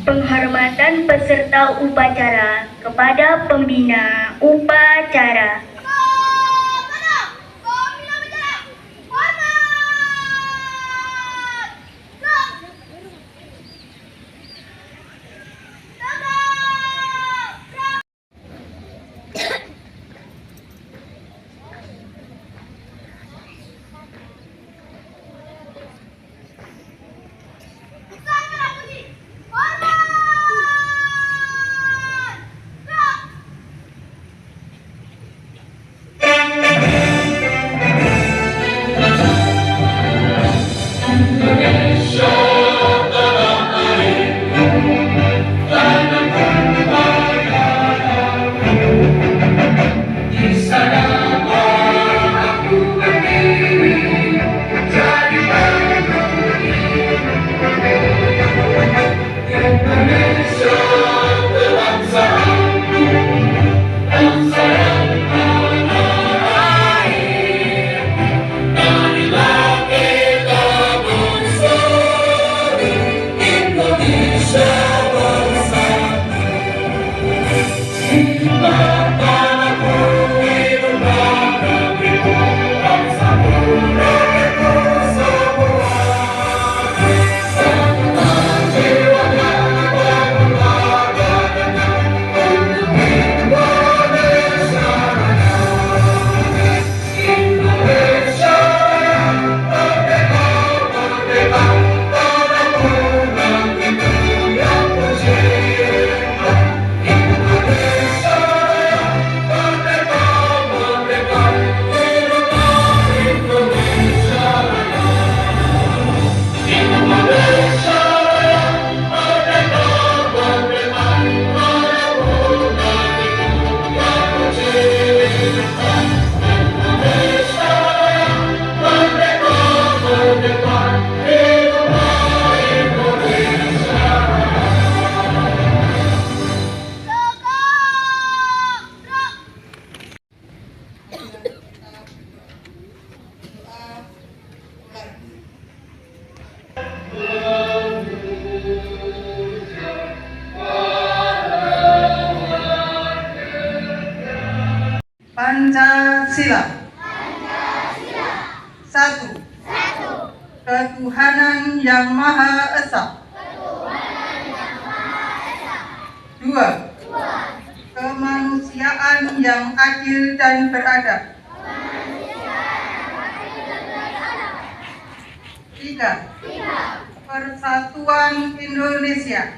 Penghormatan peserta upacara kepada pembina upacara. Pancasila. Satu. Ketuhanan Yang Maha Esa. Dua. Kemanusiaan yang adil dan beradab. Tiga. Persatuan Indonesia.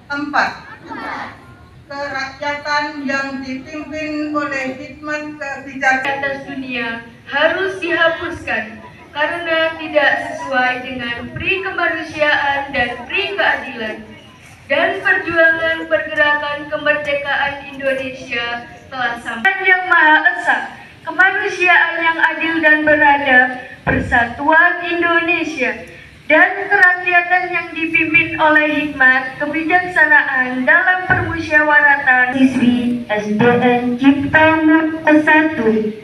Empat. Kerakyatan yang dipimpin oleh hikmat kebijakan Atas dunia harus dihapuskan karena tidak sesuai dengan pri kemanusiaan dan pri keadilan. Dan perjuangan pergerakan kemerdekaan Indonesia telah sampai Yang Maha Esa, kemanusiaan yang adil dan beradab, persatuan Indonesia, dan kerakyatan yang dipimpin oleh hikmat kebijaksanaan dalam permusyawaratan. Siswi SDN Cipta Mukti 1.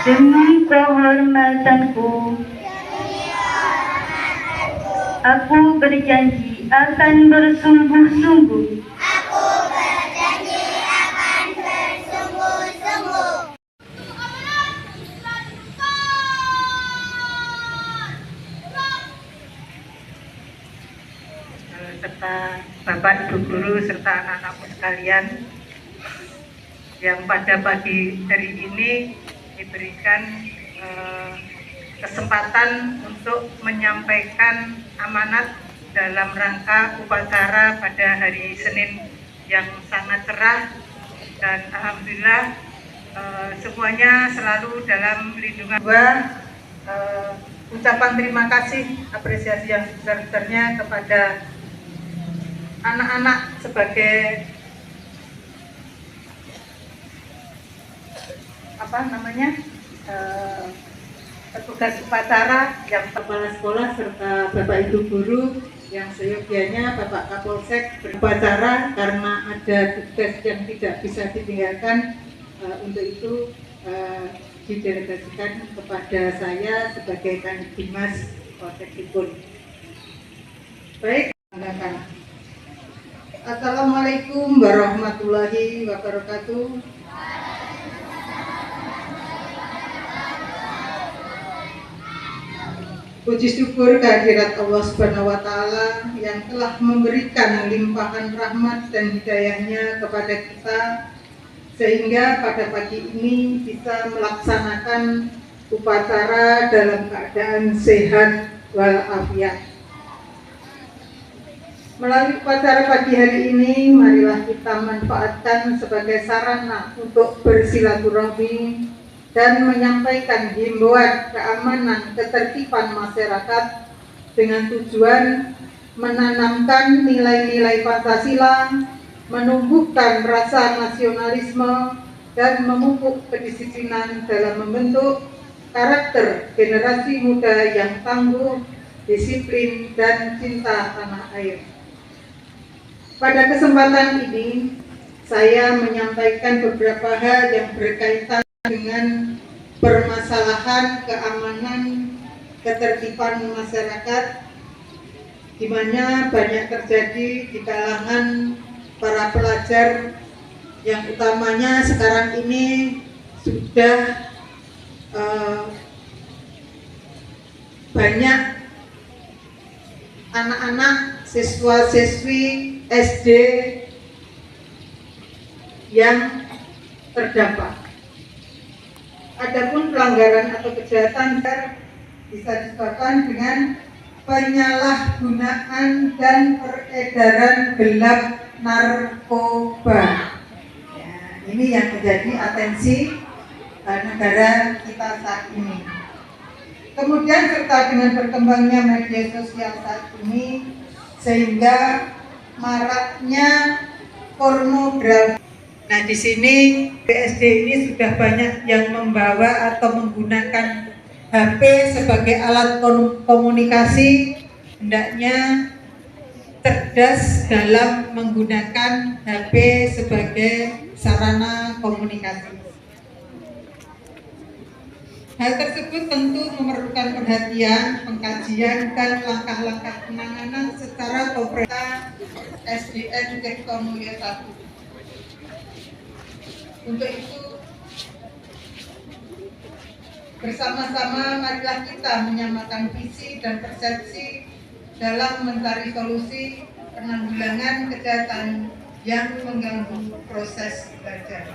Demi kehormatanku, aku berjanji akan bersungguh-sungguh. Serta Bapak Ibu Guru serta anak-anakku sekalian yang pada pagi hari ini diberikan kesempatan untuk menyampaikan amanat dalam rangka upacara pada hari Senin yang sangat cerah, dan alhamdulillah semuanya selalu dalam lindungan. Ucapan terima kasih, apresiasi yang sebesar-besarnya kepada anak-anak sebagai petugas upacara, yang kepala sekolah serta Bapak Ibu Guru yang seyogianya Bapak Kapolsek berupacara karena ada tugas yang tidak bisa ditinggalkan. Untuk itu didelegasikan kepada saya sebagai Kanit Dimas Polsek Dipun. Baik, silakan. Assalamualaikum warahmatullahi wabarakatuh. Puji syukur kehadirat Allah Subhanahu wa Ta'ala yang telah memberikan limpahan rahmat dan hidayahnya kepada kita, sehingga pada pagi ini bisa melaksanakan upacara dalam keadaan sehat walafiat. Melalui upacara pagi hari ini, marilah kita manfaatkan sebagai sarana untuk bersilaturahmi dan menyampaikan himbauan keamanan ketertiban masyarakat dengan tujuan menanamkan nilai-nilai Pancasila, menumbuhkan rasa nasionalisme, dan memupuk kedisiplinan dalam membentuk karakter generasi muda yang tangguh, disiplin, dan cinta tanah air. Pada kesempatan ini, saya menyampaikan beberapa hal yang berkaitan dengan permasalahan keamanan ketertiban masyarakat, di mana banyak terjadi di kalangan para pelajar, yang utamanya sekarang ini sudah banyak anak-anak siswa-siswi SD yang terdampak. Adapun pelanggaran atau kejahatan bisa disebabkan dengan penyalahgunaan dan peredaran gelap narkoba. Ya, ini yang menjadi atensi negara kita saat ini. Kemudian serta dengan berkembangnya media sosial saat ini, sehingga maraknya pornografi. Nah, di sini BSD ini sudah banyak yang membawa atau menggunakan HP sebagai alat komunikasi, hendaknya cerdas dalam menggunakan HP sebagai sarana komunikasi. Hal tersebut tentu memerlukan perhatian, pengkajian, dan langkah-langkah penanganan secara komprehensif SDN Tirta Mulya 1. Untuk itu, bersama-sama marilah kita menyamakan visi dan persepsi dalam mencari solusi penanggulangan kejahatan yang mengganggu proses belajar.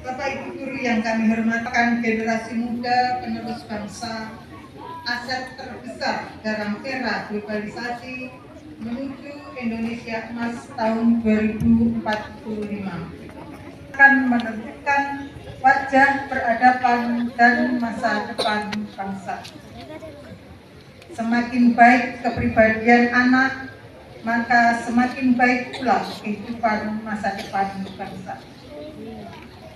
Bapak Ibu guru yang kami hormatkan, generasi muda penerus bangsa, aset terbesar dalam era globalisasi menuju Indonesia Emas tahun 2045, akan menentukan wajah peradaban dan masa depan bangsa. Semakin baik kepribadian anak, maka semakin baik pula kehidupan masa depan bangsa.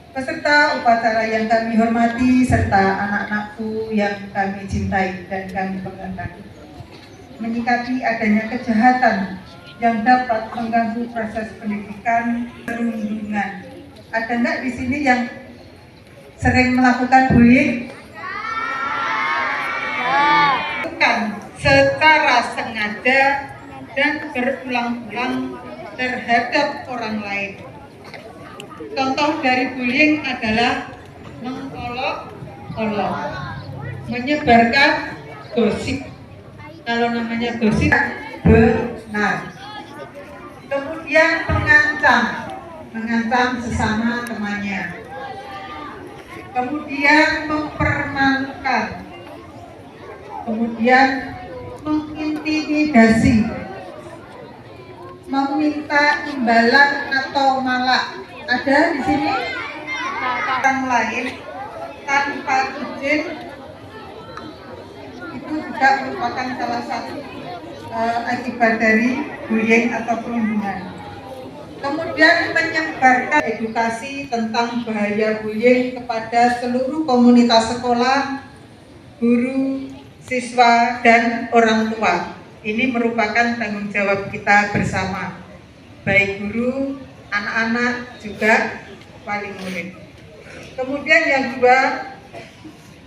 Peserta upacara yang kami hormati serta anak-anakku yang kami cintai dan kami banggakan, menyikapi adanya kejahatan yang dapat mengganggu proses pendidikan perundungan. Ada enggak di sini yang sering melakukan bullying? Bukan secara sengaja dan berulang-ulang terhadap orang lain. Contoh dari bullying adalah mengolok-olok, menyebarkan gosip. Kalau namanya gosip benar. Kemudian mengancam sesama temannya. Kemudian mempermalukan. Kemudian mengintimidasi, meminta imbalan atau malak. Ada di sini orang lain tanpa izin, itu juga merupakan salah satu akibat dari bullying atau perundungan. Kemudian menyebarkan edukasi tentang bahaya bullying kepada seluruh komunitas sekolah, guru, siswa, dan orang tua. Ini merupakan tanggung jawab kita bersama, baik guru, anak-anak, juga wali murid. Kemudian yang kedua,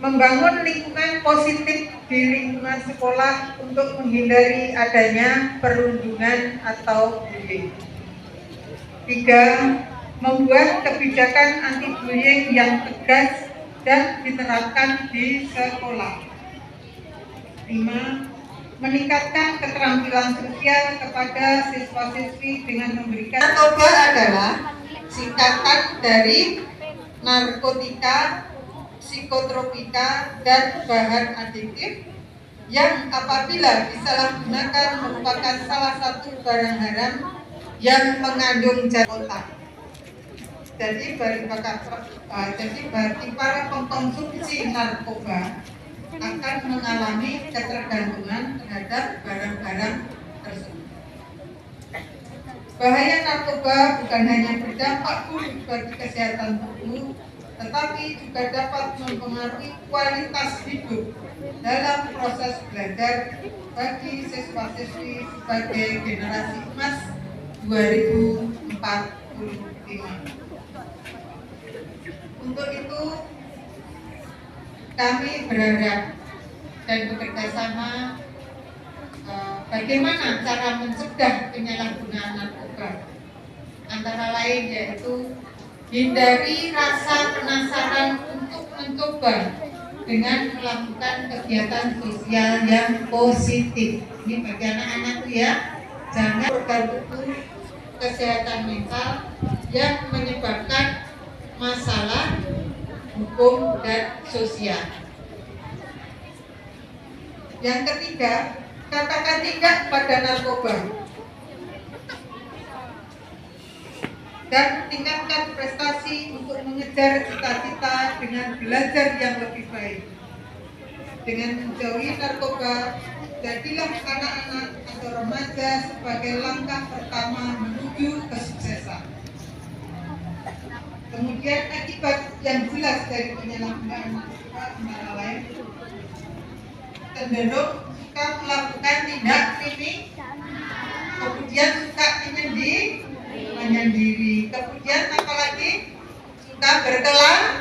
membangun lingkungan positif di lingkungan sekolah untuk menghindari adanya perundungan atau bullying. 3. Membuat kebijakan anti-bullying yang tegas dan diterapkan di sekolah. 5. Meningkatkan keterampilan sosial kepada siswa-siswi dengan memberikan. Narkoba adalah singkatan dari narkotika, psikotropika, dan bahan adiktif yang apabila disalahgunakan merupakan salah satu barang haram yang mengandung zat otak. Jadi bagi para pengkonsumsi narkoba akan mengalami ketergantungan terhadap barang-barang tersebut. Bahaya narkoba bukan hanya berdampak buruk bagi kesehatan tubuh, tetapi juga dapat mempengaruhi kualitas hidup dalam proses belajar bagi siswa-siswi sebagai generasi emas 2045. Untuk itu, kami berharap dan bekerja sama bagaimana cara mencegah penyalahgunaan narkoba. Antara lain yaitu hindari rasa penasaran untuk mencoba dengan melakukan kegiatan sosial yang positif. Ini bagi anak-anak ya, jangan terganggu kesehatan mental yang menyebabkan masalah hukum dan sosial. Yang ketiga, katakan tidak pada narkoba dan tingkatkan prestasi untuk mengejar cita-cita dengan belajar yang lebih baik. Dengan menjauhi narkoba, jadilah anak-anak atau remaja sebagai langkah pertama menuju kesuksesan. Kemudian akibat yang jelas dari penyalahgunaan narkoba antara lain cenderung suka melakukan tindak kriminal, kemudian suka menyendiri, kemudian apalagi suka berkelahi.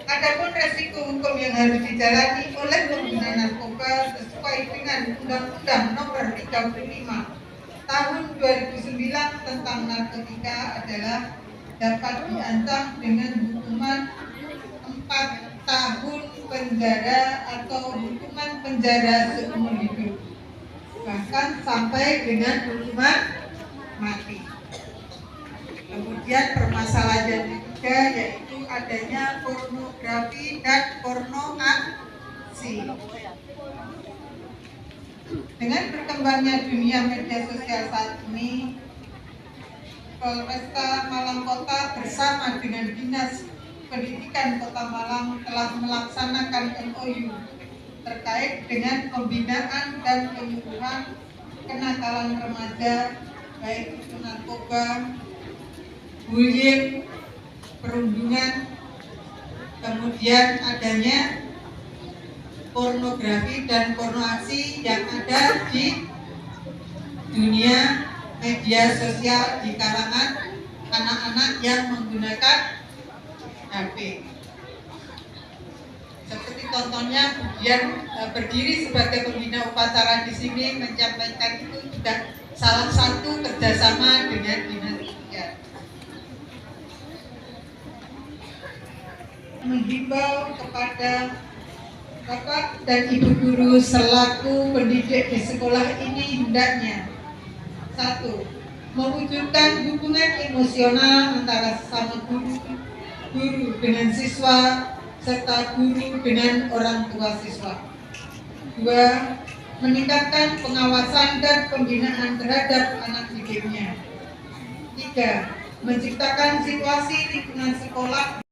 Adapun resiko hukum yang harus dijalani oleh pengguna narkoba sesuai dengan Undang-Undang Nomor 35 Tahun 2009 tentang narkotika adalah dapat diancam dengan hukuman 4 tahun penjara atau hukuman penjara seumur hidup, bahkan sampai dengan hukuman mati. Kemudian permasalahan yang ketiga yaitu adanya pornografi dan pornoaksi. Dengan berkembangnya dunia media sosial saat ini, Polresta Malang Kota bersama dengan Dinas Pendidikan Kota Malang telah melaksanakan MOU terkait dengan pembinaan dan penyuluhan kenakalan remaja, baik itu narkoba, bullying, perundungan, kemudian adanya pornografi dan pornoaksi yang ada di dunia media sosial di kalangan anak-anak yang menggunakan HP. Seperti contohnya, kemudian berdiri sebagai pembina upacara di sini menyampaikan itu juga salah satu kerjasama dengan dinas pendidikan. Menghimbau kepada Bapak dan Ibu guru selaku pendidik di sekolah ini hendaknya 1. Mewujudkan hubungan emosional antara sesama guru dengan siswa serta guru dengan orang tua siswa. 2. Meningkatkan pengawasan dan pembinaan terhadap anak didiknya. 3. Menciptakan situasi lingkungan sekolah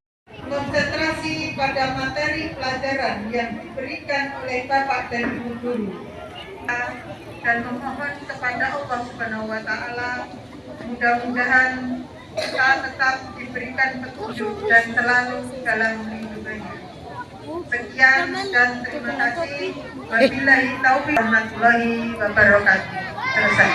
konsentrasi pada materi pelajaran yang diberikan oleh Bapak dan Ibu guru, dan memohon kepada Allah Subhanahu wa Ta'ala mudah-mudahan kita tetap diberikan petunjuk dan selalu dalam lindungannya. Sekian dan terima kasih. Wabillahi taufiq warahmatullahi wabarakatuh. Selesai.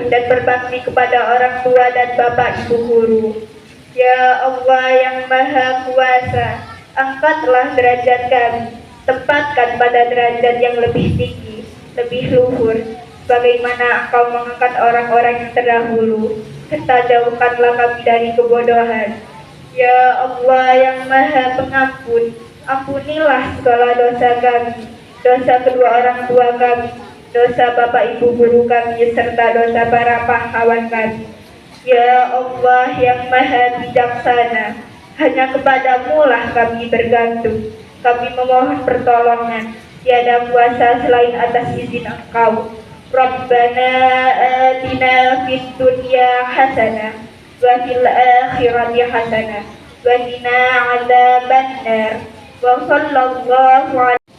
dan berbakti kepada orang tua dan bapak ibu guru. Ya Allah yang Maha Kuasa, angkatlah derajat kami, tempatkan pada derajat yang lebih tinggi, lebih luhur, bagaimana Engkau mengangkat orang-orang yang terdahulu, serta jauhkanlah kami dari kebodohan. Ya Allah yang Maha Pengampun, ampunilah segala dosa kami, dosa kedua orang tua kami, dosa bapak ibu guru kami, serta dosa para pahlawan kami. Ya Allah yang Maha Bijaksana, hanya kepadamu lah kami bergantung, kami memohon pertolongan, tiada kuasa selain atas izin Engkau. Rabbana atina fid dunya hasanah wa fil akhirati hasanah wa qina adzabannar wa sallallahu alaihi